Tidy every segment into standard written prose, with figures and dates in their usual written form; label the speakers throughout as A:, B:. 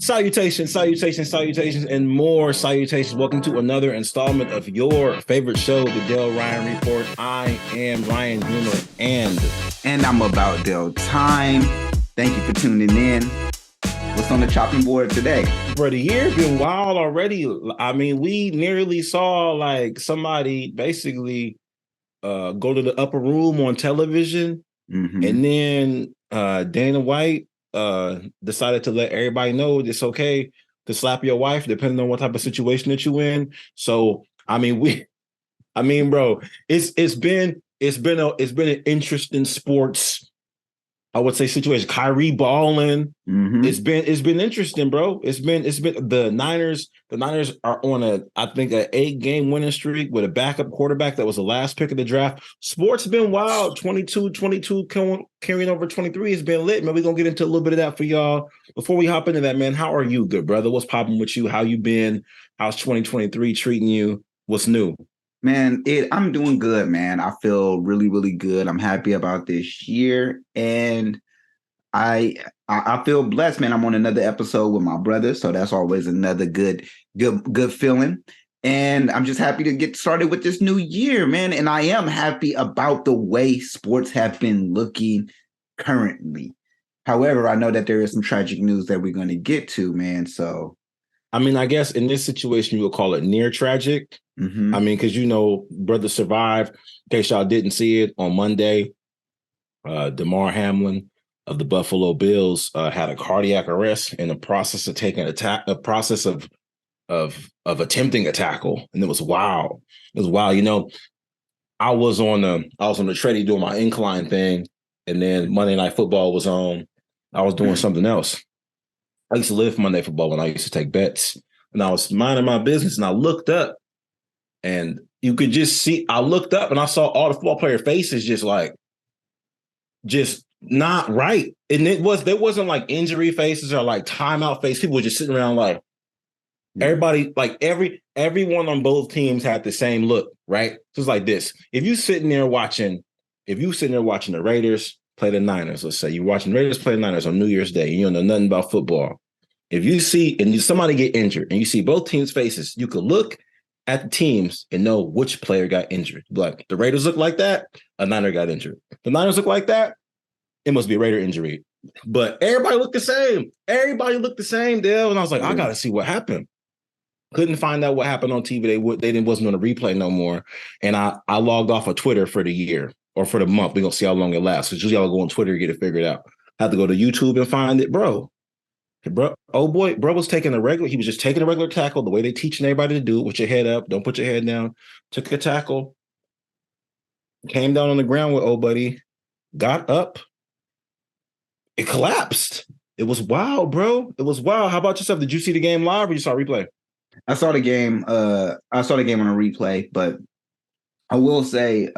A: Salutations, and more salutations. Welcome to another installment of your favorite show, the Dell Ryan Report. I am Ryan Humor,
B: and I'm about DellTime. Thank you for tuning in. What's on the chopping board today?
A: Bro, the year been wild already. I mean, we nearly saw like somebody basically go to the upper room on television, and then DanaWhite decided to let everybody know it's okay to slap your wife, depending on what type of situation that you in. So, bro, it's been an interesting sports, I would say, situation. Kyrie balling. It's been interesting, bro. It's been the Niners. The Niners are on an 8-game winning streak with a backup quarterback that was the last pick of the draft. Sports been wild. 22 carrying over 23 has been lit, man. We're gonna get into a little bit of that for y'all. Before we hop into that, man, how are you, good brother? What's popping with you? How you been? How's 2023 treating you? What's new?
B: Man, I'm doing good, man. I feel really, really good. I'm happy about this year, and I feel blessed, man. I'm on another episode with my brother, so that's always another good feeling. And I'm just happy to get started with this new year, man. And I am happy about the way sports have been looking currently. However, I know that there is some tragic news that we're going to get to, man. So,
A: I mean, I guess in this situation, you would call it near tragic. I mean, because, brother survived. In case y'all didn't see it, on Monday, Damar Hamlin of the Buffalo Bills had a cardiac arrest in the process of taking a process of attempting a tackle, and it was wild. It was wild. I was on the treadie doing my incline thing, and then Monday Night Football was on. I was doing something else. I used to live for Monday Football when I used to take bets, and I was minding my business, and I looked up, and you could just see. I looked up, and I saw all the football player faces just not right. And there wasn't like injury faces or like timeout faces. People were just sitting around like everybody, like everyone on both teams had the same look, right? So it's like this. If you sitting there watching the Raiders play the Niners, let's say you're watching the Raiders play the Niners on New Year's Day, and you don't know nothing about football. If you see somebody get injured and you see both teams' faces, you could look at the teams and know which player got injured. Like the Raiders look like that, a Niner got injured. The Niners look like that, it must be a Raider injury. But everybody looked the same. Dale. And I was like, I got to see what happened. Couldn't find out what happened on TV. They wasn't on the replay no more. And I logged off of Twitter for the year or for the month. We're going to see how long it lasts. Because usually I'll go on Twitter to get it figured out. I had to go to YouTube and find it. Bro, was taking he was just taking a regular tackle the way they teaching everybody to do it, with your head up. Don't put your head down. Took a tackle. Came down on the ground with old buddy. Got up. It collapsed. It was wild, bro. It was wild. How about yourself? Did you see the game live or you saw replay?
B: I saw the game. I saw the game on a replay, but I will say,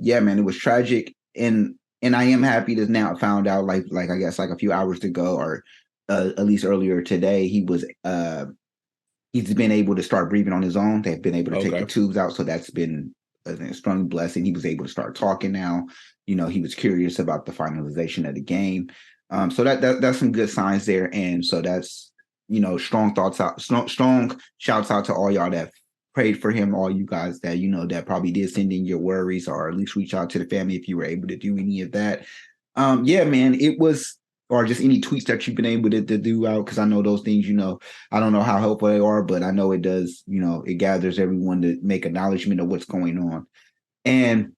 B: yeah, man, it was tragic, and I am happy to now found out, like I guess like a few hours ago, or at least earlier today, he's been able to start breathing on his own. They've been able to take the tubes out, so that's been a strong blessing. He was able to start talking now. He was curious about the finalization of the game. So that's some good signs there. And so that's, strong shouts out to all y'all that prayed for him, all you guys that, that probably did send in your worries, or at least reach out to the family if you were able to do any of that. Yeah, man, it was, or just any tweets that you've been able to do out. Cause I know those things, I don't know how helpful they are, but I know it does, it gathers everyone to make acknowledgement of what's going on. And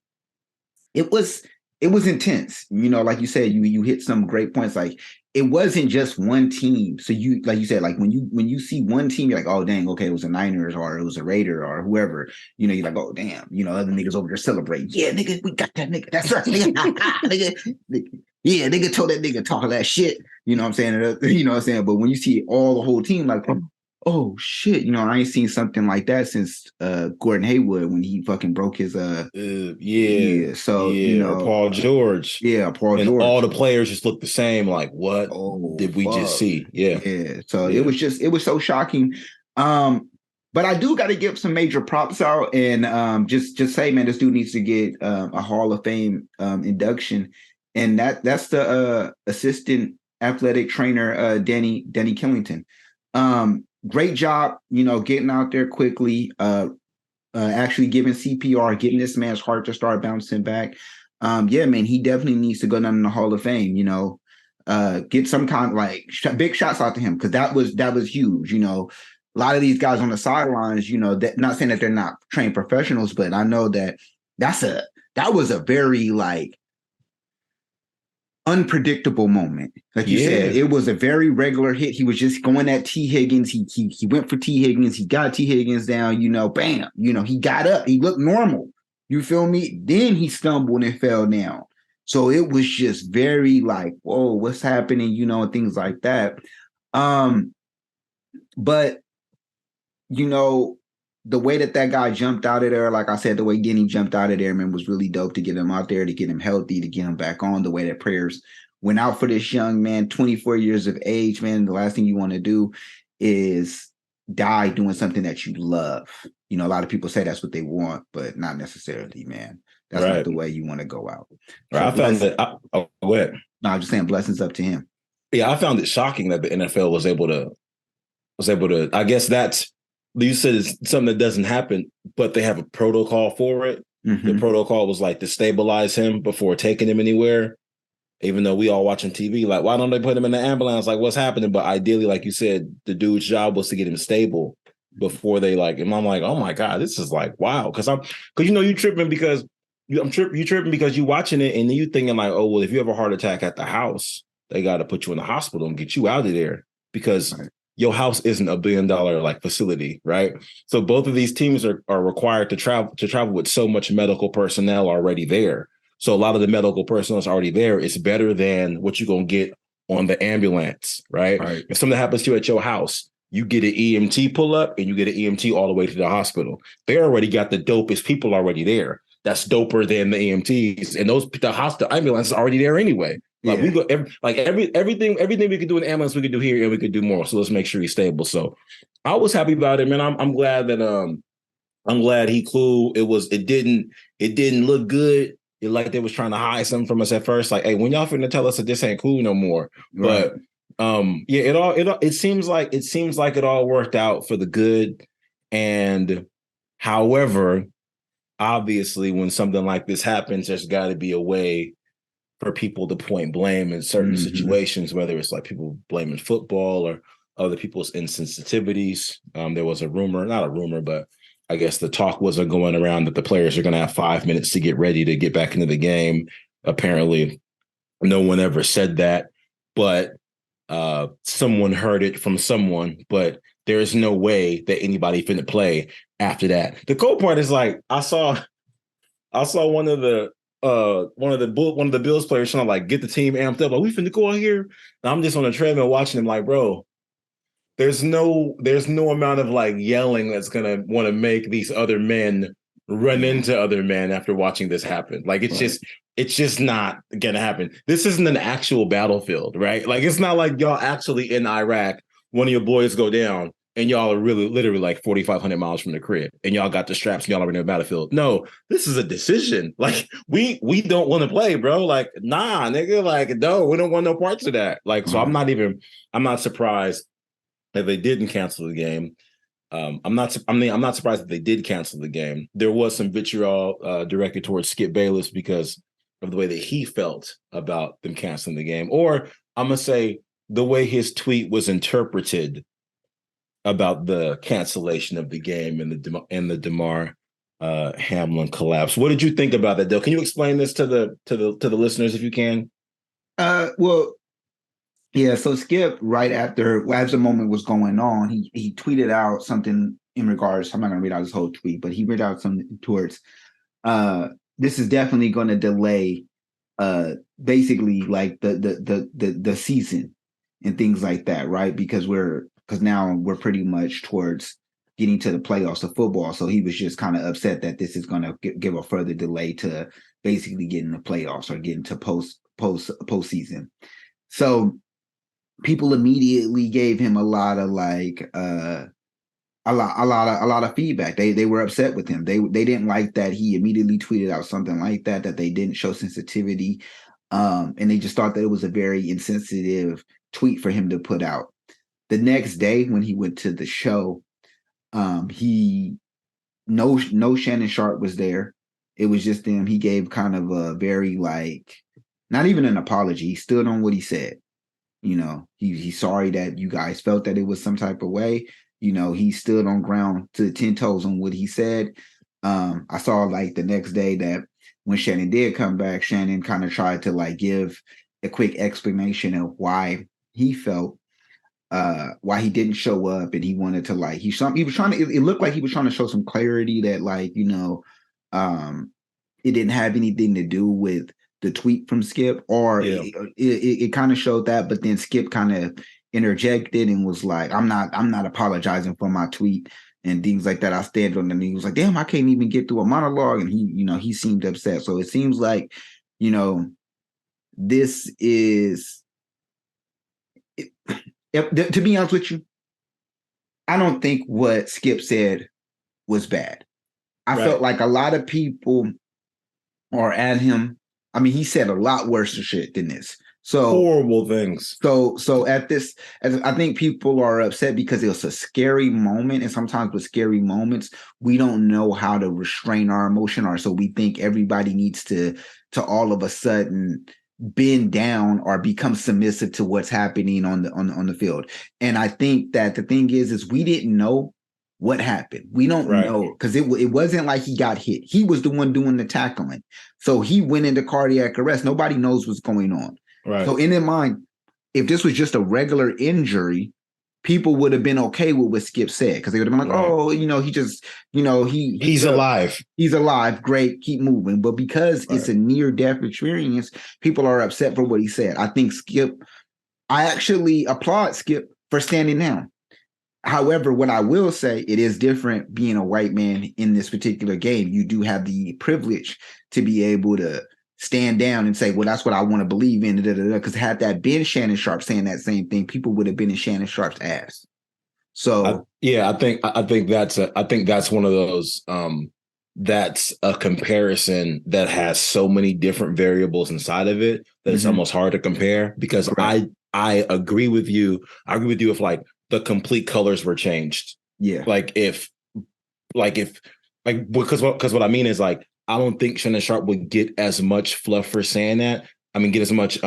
B: it was intense, like you said, you hit some great points. Like, it wasn't just one team. So like you said, like when you see one team, you're like, oh dang, okay, it was a Niners or it was a Raider or whoever, you're like, oh damn, other niggas over there celebrating. Yeah, nigga, we got that nigga. That's right, nigga. nigga. Yeah, nigga told that nigga talk that shit. You know what I'm saying? You know what I'm saying? But when you see the whole team, like, oh shit, I ain't seen something like that since Gordon Hayward when he fucking broke his
A: so Paul George.
B: Yeah, Paul
A: and
B: George.
A: All the players just looked the same, like, what did we just see?
B: Yeah. So it was so shocking. But I do got to give some major props out, and just say, man, this dude needs to get a Hall of Fame induction, and that's the assistant athletic trainer Danny Killington. Great job, getting out there quickly, actually giving CPR, getting this man's heart to start bouncing back. Yeah, man, he definitely needs to go down in the Hall of Fame. Get some kind of big shots out to him, because that was huge. A lot of these guys on the sidelines, that, not saying that they're not trained professionals, but I know that that was a very unpredictable moment. Like you said, it was a very regular hit. He was just going at T. Higgins. He went for T. Higgins. He got T. Higgins down, bam. He got up. He looked normal. You feel me? Then he stumbled and fell down. So it was just very whoa, what's happening, and things like that. But the way that guy jumped out of there, like I said, the way Denny jumped out of there, man, was really dope to get him out there, to get him healthy, to get him back on. The way that prayers went out for this young man, 24 years of age, man. The last thing you want to do is die doing something that you love. A lot of people say that's what they want, but not necessarily, man. That's not the way you want to go out.
A: So I found that. Go ahead.
B: No, I'm just saying, blessings up to him.
A: Yeah, I found it shocking that the NFL was able to. I guess that's. You said it's something that doesn't happen, but they have a protocol for it. Mm-hmm. The protocol was to stabilize him before taking him anywhere. Even though we all watching TV, why don't they put him in the ambulance? What's happening? But ideally, like you said, the dude's job was to get him stable before they and I'm oh my God, this is wow. Because you tripping because you tripping because you watching it and you thinking oh, well, if you have a heart attack at the house, they got to put you in the hospital and get you out of there because your house isn't $1 billion facility, right? So both of these teams are required to travel with so much medical personnel already there. So a lot of the medical personnel is already there. It's better than what you're gonna get on the ambulance, right? If something happens to you at your house, you get an EMT pull up and you get an EMT all the way to the hospital. They already got the dopest people already there. That's doper than the EMTs, and the hospital ambulance is already there anyway. We go everything we could do in the ambulance we could do here, and we could do more. So let's make sure he's stable. So I was happy about it, man. I'm glad that I'm glad he cool. It didn't look good. They was trying to hide something from us at first. Hey, when y'all finna tell us that this ain't cool no more. Right. But it seems like it all worked out for the good. And however, obviously when something like this happens, there's got to be a way for people to point blame in certain situations, whether it's people blaming football or other people's insensitivities. There was not a rumor, but I guess the talk wasn't going around that the players are going to have 5 minutes to get ready to get back into the game. Apparently, no one ever said that, but someone heard it from someone, but there is no way that anybody finna play after that. The cool part is I saw one of the Bills players trying to get the team amped up. We finna go out here. And I'm just on the treadmill watching him bro, there's no amount of yelling that's gonna want to make these other men run into other men after watching this happen. It's just not gonna happen. This isn't an actual battlefield, right? It's not like y'all actually in Iraq, one of your boys go down and y'all are really literally 4,500 miles from the crib and y'all got the straps and y'all are in the battlefield. No, this is a decision. We don't want to play, bro. Nah, nigga, no, we don't want no parts of that. So I'm not surprised that they didn't cancel the game. I'm not surprised that they did cancel the game. There was some vitriol directed towards Skip Bayless because of the way that he felt about them canceling the game, or I'm gonna say the way his tweet was interpreted about the cancellation of the game and the Damar Hamlin collapse. What did you think about that, Dale? Can you explain this to the listeners if you can?
B: Well, yeah. So Skip, right after as the moment was going on, he tweeted out something in regards. I'm not going to read out his whole tweet, but he read out something towards. This is definitely going to delay, basically the season and things like that, right? Because now we're pretty much towards getting to the playoffs of football. So he was just kind of upset that this is going to give a further delay to basically getting the playoffs or getting to postseason. So people immediately gave him a lot of a lot of feedback. They were upset with him. They didn't like that he immediately tweeted out something like that they didn't show sensitivity. And they just thought that it was a very insensitive tweet for him to put out. The next day when he went to the show, he no Shannon Sharp was there. It was just them. He gave kind of a very like not even an apology. He stood on what he said. He's sorry that you guys felt that it was some type of way. He stood on ground to 10 toes on what he said. I saw like the next day that when Shannon did come back, Shannon kind of tried to like give a quick explanation of why he felt why he didn't show up, and he wanted to like he was trying to it looked like he was trying to show some clarity that like it didn't have anything to do with the tweet from Skip, or it kind of showed that, but then Skip kind of interjected and was like, I'm not apologizing for my tweet and things like that. I stand on the knee. He was like, damn, I can't even get through a monologue, and he seemed upset. So it seems like this is to be honest with you, I don't think what Skip said was bad. I felt like a lot of people are at him. I mean, he said a lot worse shit than this. So
A: horrible things.
B: So at this, I think people are upset because it was a scary moment, and sometimes with scary moments, we don't know how to restrain our emotion, or so we think everybody needs to all of a sudden bend down or become submissive to what's happening on the field. And I think that the thing is we didn't know what happened. We don't know, because it wasn't like he got hit. He was the one doing the tackling. So he went into cardiac arrest. Nobody knows what's going on.
A: Right.
B: So in their mind, if this was just a regular injury, people would have been okay with what Skip said, because they would have been like, oh, he just,
A: he's alive.
B: He's alive. Great. Keep moving. But because it's a near-death experience, people are upset for what he said. I think I actually applaud Skip for standing down. However, what I will say, it is different being a white man in this particular game. You do have the privilege to be able to stand down and say, well, that's what I want to believe in. Because had that been Shannon Sharp saying that same thing, people would have been in Shannon Sharp's ass. So
A: I think that's one of those. That's a comparison that has so many different variables inside of it that it's almost hard to compare, because I agree with you. I agree with you if like the complete colors were changed. Yeah. Because what I mean is like, I don't think Shannon Sharp would get as much fluff for saying that. I mean, get as much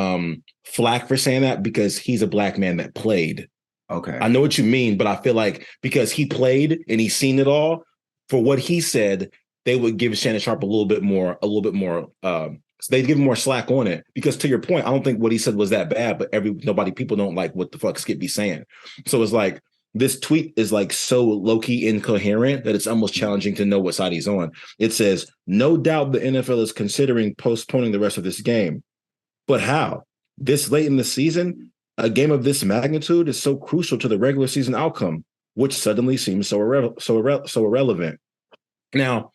A: flack for saying that, because he's a black man that played. Okay. I know what you mean, but I feel like because he played and he's seen it all, for what he said, they would give Shannon Sharp a little bit more, so they'd give him more slack on it. Because to your point, I don't think what he said was that bad, but people don't like what the fuck Skip be saying. So it's like, this tweet is like so low-key incoherent that it's almost challenging to know what side he's on. It says, no doubt the NFL is considering postponing the rest of this game. But how? This late in the season, a game of this magnitude is so crucial to the regular season outcome, which suddenly seems so irrelevant. Now,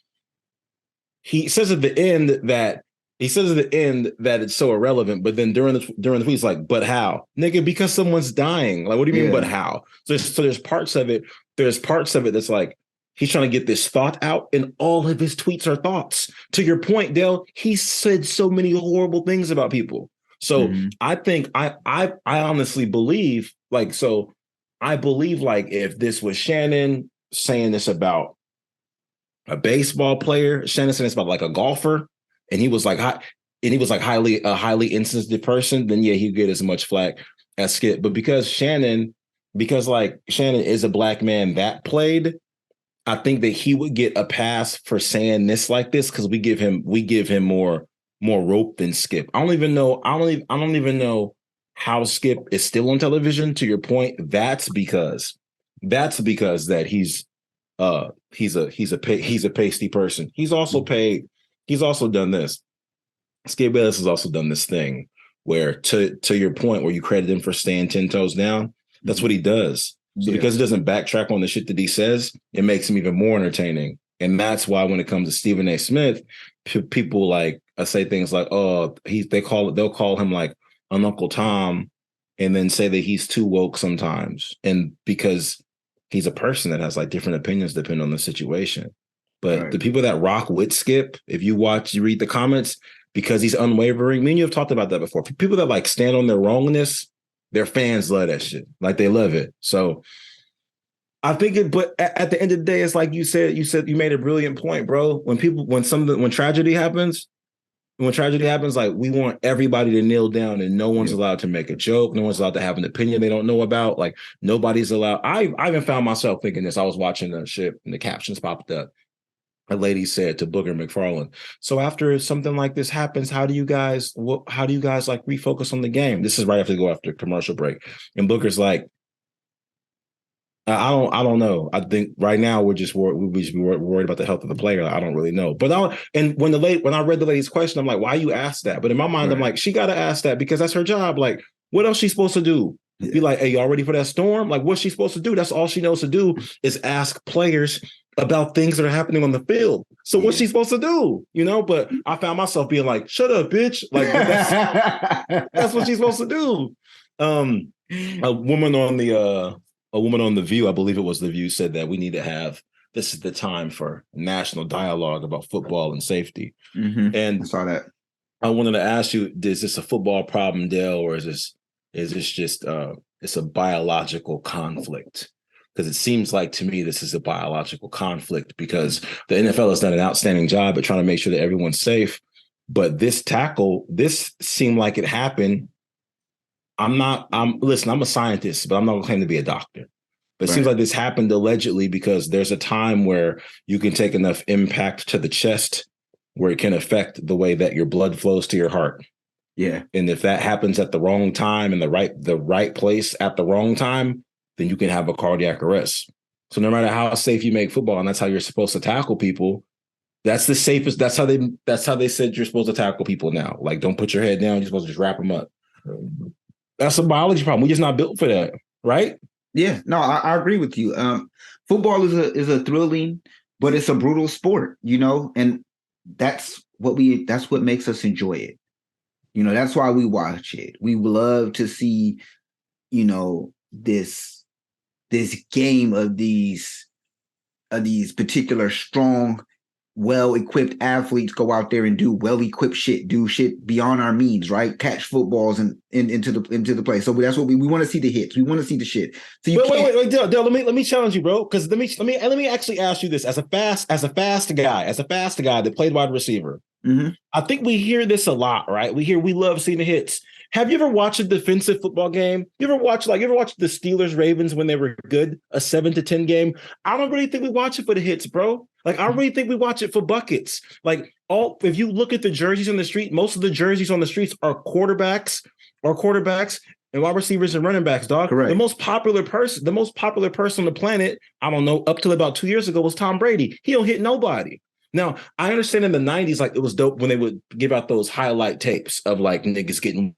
A: he says at the end that it's so irrelevant, but then during the tweet, he's like, but how? Nigga, because someone's dying. Like, what do you mean, but how? So there's parts of it that's like, he's trying to get this thought out, and all of his tweets are thoughts. To your point, Dale, he said so many horrible things about people. So I think I honestly believe, like, if this was Shannon saying this about a baseball player, Shannon saying this about like a golfer, and he was like highly insensitive person, then yeah, he'd get as much flack as Skip. But because Shannon is a black man that played, I think that he would get a pass for saying this like this, because we give him more rope than Skip. I don't even know how Skip is still on television. To your point, that's because that he's a pasty person. He's also paid. He's also done this. Skip Bayless has also done this thing where, to your point, where you credit him for staying 10 toes down, that's what he does. So because he doesn't backtrack on the shit that he says, it makes him even more entertaining. And that's why when it comes to Stephen A. Smith, people like say things like, "Oh, they'll call him like an Uncle Tom," and then say that he's too woke sometimes, and because he's a person that has like different opinions depending on the situation. But the people that rock with Skip, if you read the comments, because he's unwavering. Me and you have talked about that before. People that like stand on their wrongness, their fans love that shit. Like they love it. So I think it, but at the end of the day, it's like you said you made a brilliant point, bro. When tragedy happens, like we want everybody to kneel down and no one's allowed to make a joke. No one's allowed to have an opinion they don't know about. Like nobody's allowed. I even found myself thinking this. I was watching the shit and the captions popped up. A lady said to Booker McFarland, so after something like this happens, how do you guys like refocus on the game? This is right after they go after commercial break. And Booker's like, I don't know. I think right now we're just worried about the health of the player. I don't really know. But when I read the lady's question, I'm like, why you ask that? But in my mind, I'm like, she got to ask that because that's her job. Like, what else she supposed to do? Be like, hey, y'all ready for that storm? Like, what's she supposed to do? That's all she knows to do is ask players about things that are happening on the field. So what's she supposed to do? But I found myself being like, shut up, bitch. Like that's what she's supposed to do. A woman on the View, I believe it was the View, said that we need to have, this is the time for national dialogue about football and safety.
B: Mm-hmm.
A: And
B: I saw that.
A: I wanted to ask you, is this a football problem, Dell, or is this just it's a biological conflict? Because it seems like to me this is a biological conflict because the NFL has done an outstanding job at trying to make sure that everyone's safe. But this seemed like it happened. I'm a scientist, but I'm not going to claim to be a doctor. But it seems like this happened allegedly because there's a time where you can take enough impact to the chest where it can affect the way that your blood flows to your heart.
B: Yeah.
A: And if that happens at the wrong time in the right place at the wrong time, then you can have a cardiac arrest. So no matter how safe you make football, and that's how you're supposed to tackle people, that's the safest. That's how they said you're supposed to tackle people now. Like, don't put your head down. You're supposed to just wrap them up. That's a biology problem. We're just not built for that, right?
B: Yeah, no, I agree with you. Football is a thrilling, but it's a brutal sport, and that's what makes us enjoy it. That's why we watch it. We love to see, this game of these particular strong, well-equipped athletes go out there and do well-equipped shit, do shit beyond our means, right? Catch footballs and into the play. So that's what we want to see the hits. We want to see the shit. So
A: wait, Dell, let me challenge you, bro. Because let me actually ask you this as a fast guy that played wide receiver.
B: Mm-hmm.
A: I think we hear this a lot, right? We love seeing the hits. Have you ever watched a defensive football game? You ever watch the Steelers Ravens when they were good, a 7-10 game? I don't really think we watch it for the hits, bro. Like, I really think we watch it for buckets. Like, if you look at the jerseys on the street, most of the jerseys on the streets are quarterbacks and wide receivers and running backs, dog.
B: Correct.
A: The most popular person on the planet, I don't know, up till about 2 years ago was Tom Brady. He don't hit nobody. Now, I understand in the 90s, like, it was dope when they would give out those highlight tapes of like niggas getting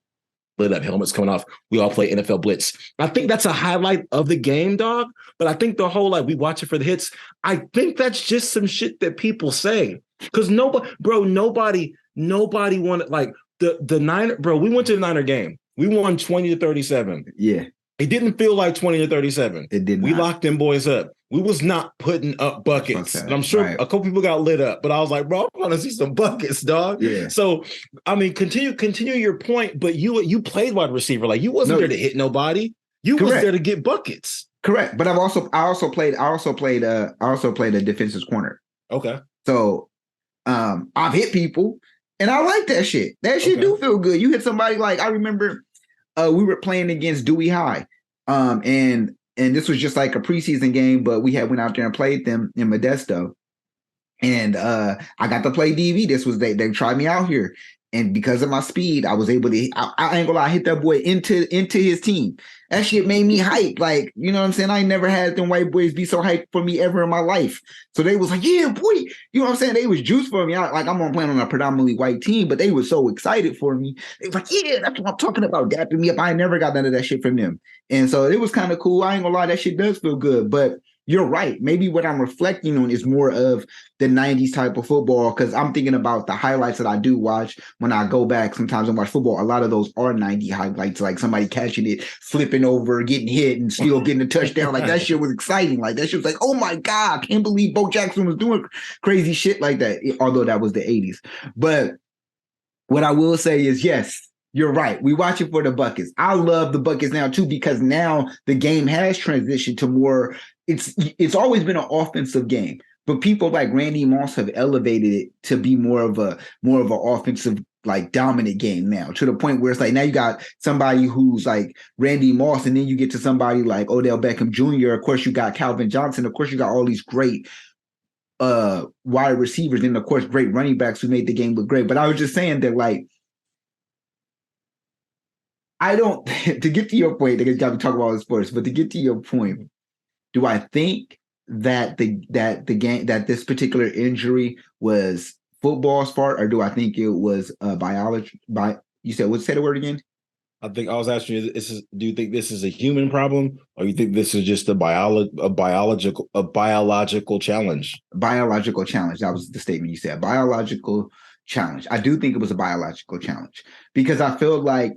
A: lit up, helmets coming off. We all play NFL Blitz. I think that's a highlight of the game, dog. But I think the whole, like, we watch it for the hits, I think that's just some shit that people say. Because nobody wanted, like, the Niner, bro, we went to the Niner game. We won 20-37.
B: Yeah.
A: It didn't feel like 20-37.
B: It did not.
A: We locked them boys up. We was not putting up buckets. And I'm sure a couple people got lit up, but I was like, bro, I want to see some buckets, dog.
B: Yeah.
A: So, I mean, continue your point, but you played wide receiver. Like, you wasn't there to hit nobody. You was there to get buckets.
B: Correct. But I also played a defensive corner.
A: Okay.
B: So I've hit people and I like that shit. That shit do feel good. You hit somebody, like, I remember we were playing against Dewey High. And this was just like a preseason game, but we went out there and played them in Modesto. And I got to play DB. This was they tried me out here. And because of my speed, I was able to, I ain't gonna lie, I hit that boy into his team. That shit made me hype. Like, you know what I'm saying? I never had them white boys be so hyped for me ever in my life. So they was like, yeah, boy. You know what I'm saying? They was juiced for me. I'm playing on a predominantly white team, but they were so excited for me. They was like, yeah, that's what I'm talking about, dapping me up. I never got none of that shit from them. And so it was kind of cool. I ain't gonna lie, that shit does feel good. But you're right. Maybe what I'm reflecting on is more of the 90s type of football, because I'm thinking about the highlights that I do watch when I go back sometimes and watch football. A lot of those are 90 highlights, like somebody catching it, flipping over, getting hit, and still getting a touchdown. Like, that shit was exciting. Like, that shit was like, oh my God, I can't believe Bo Jackson was doing crazy shit like that, although that was the 80s. But what I will say is, yes, You're right. We watch it for the buckets. I love the buckets now too, because now the game has transitioned to more. It's always been an offensive game, but people like Randy Moss have elevated it to be more of an offensive, like, dominant game now, to the point where it's like now you got somebody who's like Randy Moss, and then you get to somebody like Odell Beckham Jr. Of course, you got Calvin Johnson. Of course, you got all these great wide receivers, and of course, great running backs who made the game look great. But I was just saying that, like, I don't, to get to your point, they got to talk about all the sports, but to get to your point, do I think that this particular injury was football's fault, or do I think it was biology? You said, what? Say the word again.
A: I think I was asking you, do you think this is a human problem, or you think this is just a biological challenge?
B: Biological challenge. That was the statement you said. Biological challenge. I do think it was a biological challenge, because I feel like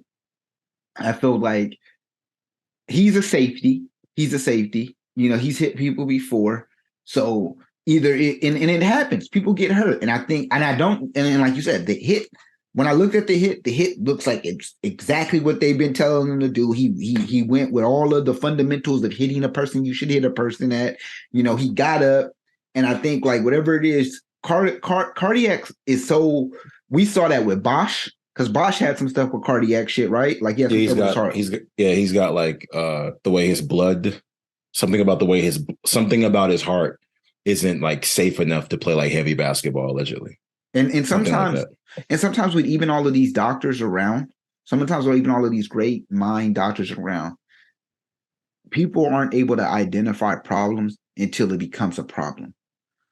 B: he's a safety. He's a safety. You know, he's hit people before. So either and it happens. People get hurt. And I think, and like you said, the hit, when I looked at the hit looks like it's exactly what they've been telling him to do. He went with all of the fundamentals of hitting a person you should hit a person at. You know, he got up, and I think, like, whatever it is, cardiac is so, we saw that with Bosch. Because Bosch had some stuff with cardiac shit, right? Like, yeah,
A: he's got like the way his blood, something about his heart isn't like safe enough to play like heavy basketball, allegedly.
B: And sometimes with even all of these doctors around, sometimes with even all of these great mind doctors around, people aren't able to identify problems until it becomes a problem.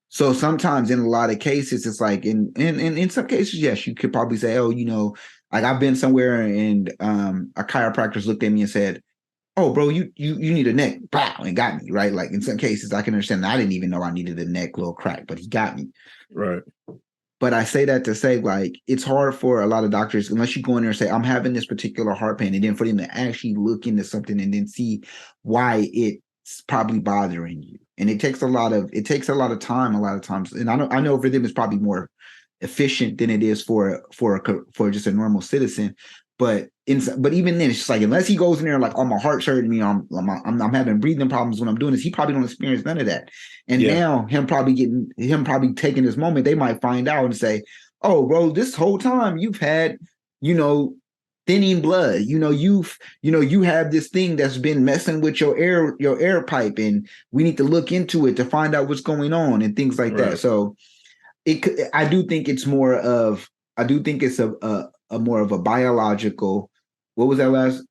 B: So sometimes, in a lot of cases, it's like in some cases, yes, you could probably say, oh, you know, like, I've been somewhere and a chiropractor looked at me and said, oh, bro, you need a neck, pow, and got me, right? Like, in some cases, I can understand that. I didn't even know I needed a neck little crack, but he got me.
A: Right.
B: But I say that to say, like, it's hard for a lot of doctors, unless you go in there and say, I'm having this particular heart pain, and then for them to actually look into something and then see why it's probably bothering you. And it takes a lot of time a lot of times. And I know for them it's probably more efficient than it is for just a normal citizen. But even then, it's just like, unless he goes in there like, oh, my heart's hurting me, I'm having breathing problems when I'm doing this, he probably don't experience none of that. And now him probably taking this moment, they might find out and say, oh, bro, this whole time you've had, you know, thinning blood, you have this thing that's been messing with your air pipe, and we need to look into it to find out what's going on and things like that. So I do think it's more of a more of a biological. What was that last?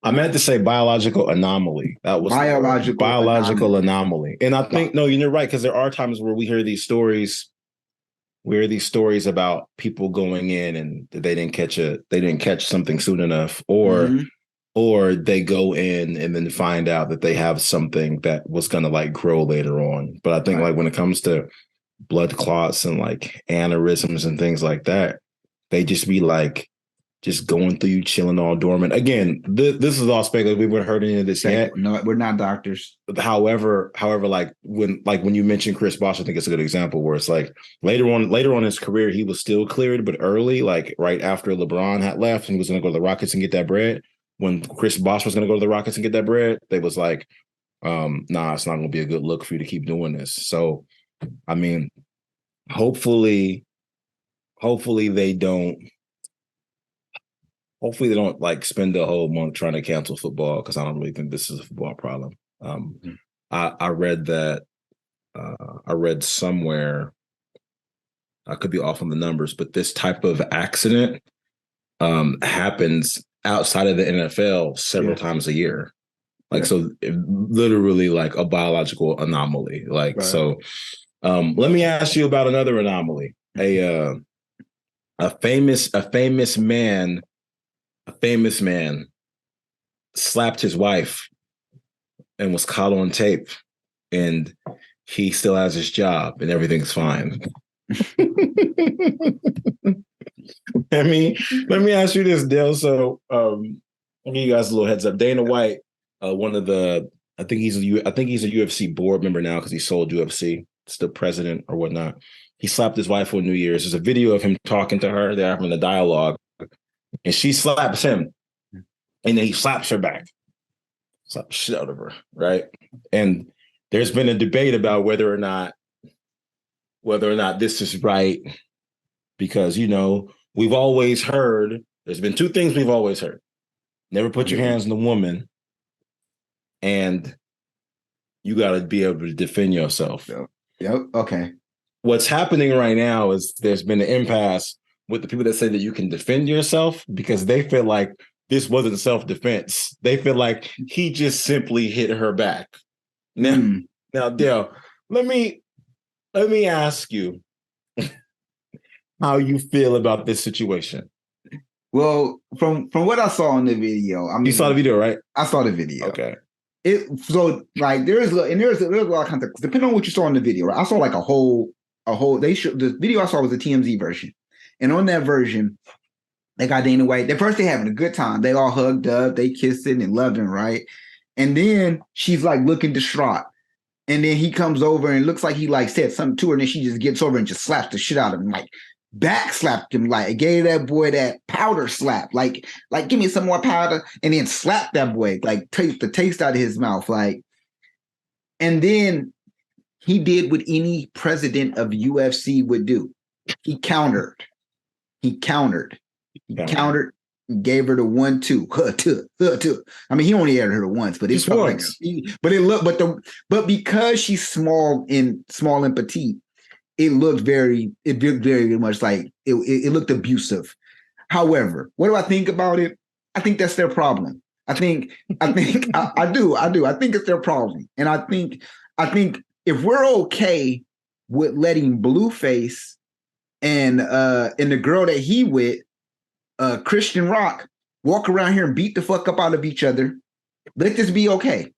A: I meant to say biological anomaly. That was biological anomaly. And I think, no, you're right, because there are times where we hear these stories about people going in and they didn't catch something soon enough, or they go in and then find out that they have something that was going to like grow later on. But I think like when it comes to blood clots and like aneurysms and things like that, they just be like just going through you, chilling all dormant. Again, this is all speculative. We haven't heard any of this yet.
B: No, we're not doctors.
A: However, like when you mentioned Chris Bosh, I think it's a good example where it's like later on in his career, he was still cleared, but early, like right after LeBron had left and he was going to go to the Rockets and get that bread. When Chris Bosh was going to go to the Rockets and get that bread, they was like, nah, it's not going to be a good look for you to keep doing this. So, I mean, hopefully they don't like spend the whole month trying to cancel football, because I don't really think this is a football problem. I read that I read somewhere, I could be off on the numbers, but this type of accident happens outside of the NFL several times a year. Like, so literally like a biological anomaly. Like, so let me ask you about another anomaly. A famous man slapped his wife and was caught on tape, and he still has his job and everything's fine. Let me ask you this, Dale. So I'll give you guys a little heads up. DanaWhite, I think he's a UFC board member now because he sold UFC. It's the president or whatnot. He slapped his wife on New Year's. There's a video of him talking to her. They're having a dialogue. and she slaps him, and then he slaps her back. Slap the shit out of her, right? And there's been a debate about whether or not this is right, because we've always heard, there's been two things we've always heard: never put your hands on a woman, and you got to be able to defend yourself.
B: Yep. Okay.
A: What's happening right now is there's been an impasse with the people that say that you can defend yourself, because they feel like this wasn't self-defense. They feel like he just simply hit her back. Now, Dell, let me ask you how you feel about this situation.
B: Well, from what I saw in the video,
A: you saw the video, right?
B: I saw the video.
A: Okay.
B: There's a lot of context depending on what you saw in the video, right? I saw like a whole. The video I saw was the TMZ version, and on that version, they got DanaWhite. At first, they having a good time. They all hugged up, they kissing and loving, right? And then she's like looking distraught. And then he comes over and looks like he like said something to her, and then she just gets over and just slaps the shit out of him, like back slapped him, like gave that boy that powder slap, like give me some more powder, and then slapped that boy, like take the taste out of his mouth, like. And then he did what any president of UFC would do. He countered. Gave her the 1-2. I mean, he only had her once, but it's like, but because she's small and petite, it looked very much like it looked abusive. However, what do I think about it? I think that's their problem. I do. I think it's their problem, and I think if we're okay with letting Blueface and the girl that he with, Christian Rock, walk around here and beat the fuck up out of each other, let this be okay.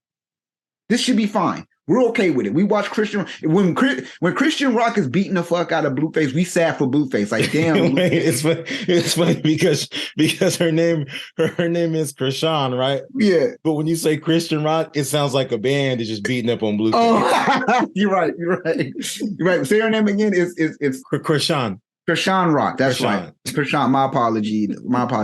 B: This should be fine. We're okay with it. We watch Christian when Christian Rock is beating the fuck out of Blueface, we sad for Blueface. Like, damn.
A: It's funny because her name is Krishan, right?
B: Yeah.
A: But when you say Christian Rock, it sounds like a band is just beating up on Blueface.
B: Oh, you're right. Say her name again. It's
A: Krishan.
B: Krishan Rock. That's right. Krishan. My apology,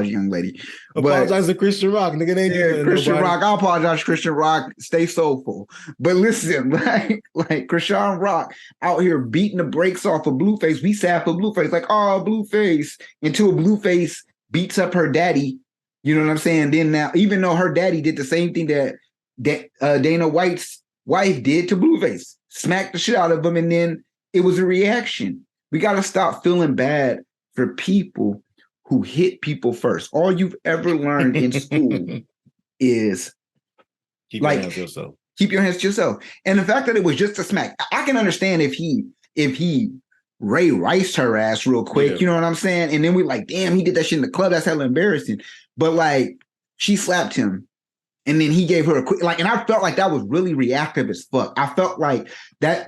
B: young lady.
A: Apologize to Christian Rock. Nigga,
B: Christian Rock. I apologize, Christian Rock. Stay soulful. But listen, like Krishan Rock out here beating the brakes off of Blueface. We sad for Blueface. Like, oh, Blueface. Until Blueface beats up her daddy. You know what I'm saying? Then now, even though her daddy did the same thing that DanaWhite's wife did to Blueface, smacked the shit out of him, and then it was a reaction. We got to stop feeling bad for people who hit people first. All you've ever learned in school is
A: keep your hands to yourself.
B: Keep your hands to yourself. And the fact that it was just a smack, I can understand if he Ray Riced her ass real quick, you know what I'm saying? And then we like, damn, he did that shit in the club. That's hella embarrassing. But like, she slapped him. And then he gave her a quick, like, and I felt like that was really reactive as fuck. I felt like that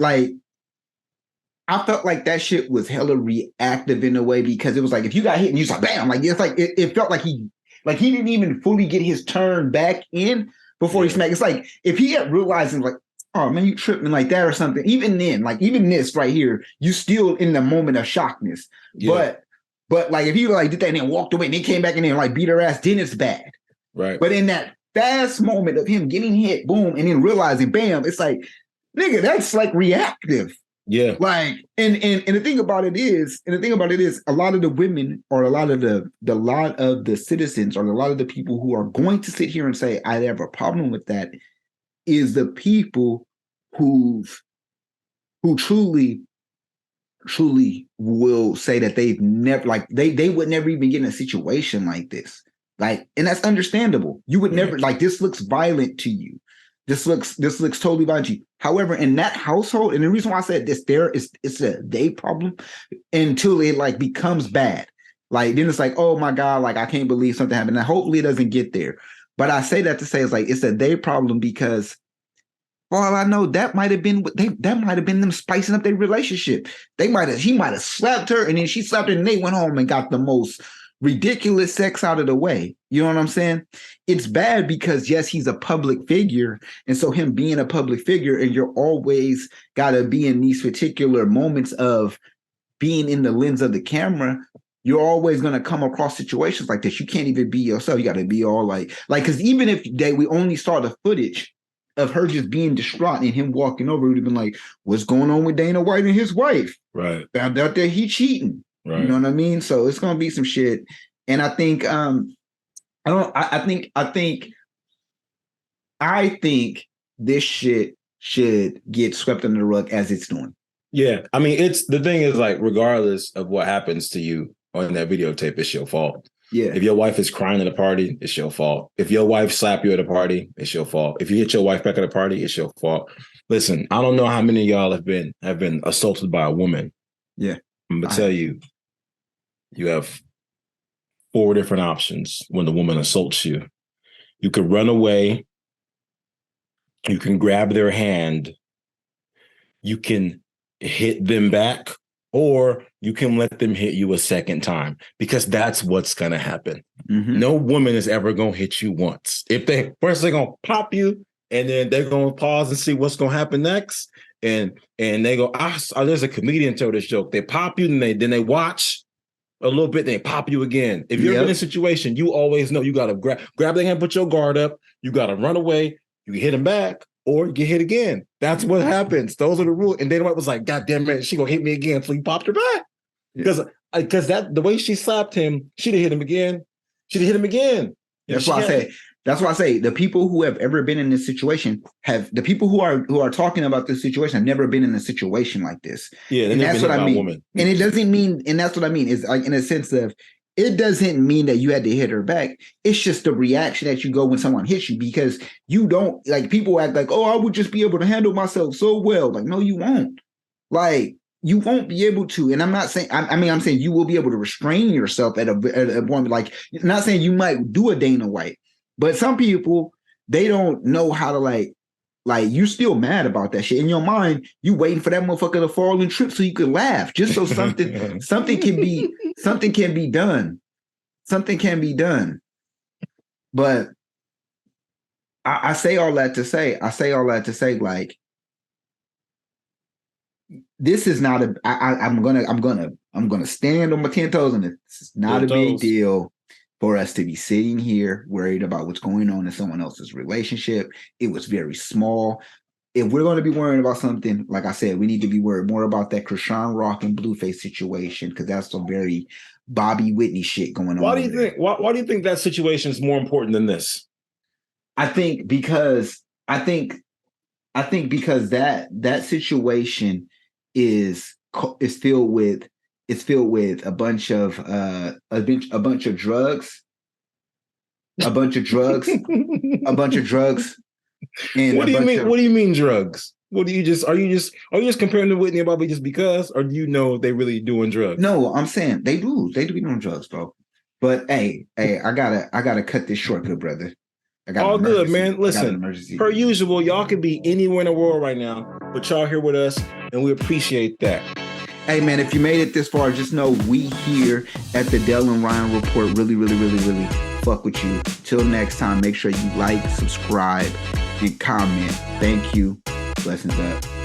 B: shit was hella reactive in a way, because it was like, if you got hit and you was like, bam, like, it's like, it felt like he didn't even fully get his turn back in before he smacked. It's like, if he had realized, like, oh man, you tripping like that or something, even then, like, even this right here, you still in the moment of shockness. Yeah. But like, if he like did that and then walked away and then came back and then like beat her ass, then it's bad.
A: Right.
B: But in that fast moment of him getting hit, boom, and then realizing, bam, it's like, nigga, that's like reactive.
A: Yeah.
B: Like, and the thing about it is, a lot of the women, or a lot of the citizens, or a lot of the people who are going to sit here and say, I have a problem with that, is the people who truly will say that they've never, like, they would never even get in a situation like this. Like, and that's understandable. You would never, like, this looks violent to you. This looks totally violent to you. However, in that household, and the reason why I said this, it's a they problem until it like becomes bad. Like, then it's like, oh my God, like, I can't believe something happened. And hopefully it doesn't get there. But I say that to say, it's like, it's a they problem, because for all I know, that might have been them spicing up their relationship. He might have slapped her, and then she slapped her, and they went home and got the most ridiculous sex out of the way. You know what I'm saying? It's bad because, yes, he's a public figure. And so him being a public figure, and you're always got to be in these particular moments of being in the lens of the camera, you're always gonna come across situations like this. You can't even be yourself. You got to be all like because even if we only saw the footage of her just being distraught and him walking over, it would have been like, what's going on with DanaWhite and his wife?
A: Right.
B: Found out that he cheating. Right. You know what I mean? So it's gonna be some shit. And I think I think this shit should get swept under the rug as it's doing.
A: Yeah. I mean, the thing is, like, regardless of what happens to you on that videotape, it's your fault. Yeah. If your wife is crying at a party, it's your fault. If your wife slapped you at a party, it's your fault. If you hit your wife back at a party, it's your fault. Listen, I don't know how many of y'all have been assaulted by a woman.
B: Yeah.
A: I'm gonna tell you, you have 4 different options when the woman assaults you. You could run away. You can grab their hand. You can hit them back, or you can let them hit you a second time, because that's what's going to happen. Mm-hmm. No woman is ever going to hit you once. If they first, they're going to pop you, and then they're going to pause and see what's going to happen next. And they go, there's a comedian told this joke. They pop you, and then they watch a little bit, they pop you again. If you're in a situation, you always know you got to grab their hand, put your guard up. You got to run away. You can hit them back, or you get hit again. That's what happens. Those are the rules. And DanaWhite was like, God damn it, she gonna hit me again. So he popped her back. Because that the way she slapped him, she'd have hit him again. She'd have hit him again.
B: That's why I say the people who have ever been in this situation the people who are talking about this situation have never been in a situation like this.
A: Yeah,
B: and that's what I mean. And it doesn't mean, and that's what I mean, is like in a sense of, it doesn't mean that you had to hit her back. It's just the reaction that you go when someone hits you, because you don't, like, people act like, oh, I would just be able to handle myself so well. Like, no, you won't. Like, you won't be able to. And I'm not saying, I'm saying you will be able to restrain yourself at a point. Like, I'm not saying you might do a DanaWhite, but some people, they don't know how to like you still mad about that shit. In your mind, you waiting for that motherfucker to fall and trip so you could laugh, just so something can be done. Something can be done. But I say all that to say, like, this is not I'm gonna stand on my 10 toes, and it's not a big deal for us to be sitting here worried about what's going on in someone else's relationship. It was very small. If we're going to be worrying about something, like I said, we need to be worried more about that Krishan Rock and Blueface situation, because that's some very Bobby Whitney shit going on.
A: Why do you think that situation is more important than this?
B: I think because that situation is filled with a bunch of drugs. And
A: what do you mean? What do you mean drugs? Are you just comparing to Whitney and Bobby just because, or do you know they really doing drugs?
B: No, I'm saying they do be doing drugs, bro. But hey, I gotta cut this short, good brother.
A: All good, man. Listen, per usual, y'all could be anywhere in the world right now, but y'all here with us, and we appreciate that.
B: Hey, man, if you made it this far, just know we here at the Dell and Ryan Report really, really, really, really fuck with you. Till next time, make sure you like, subscribe, and comment. Thank you. Blessings up.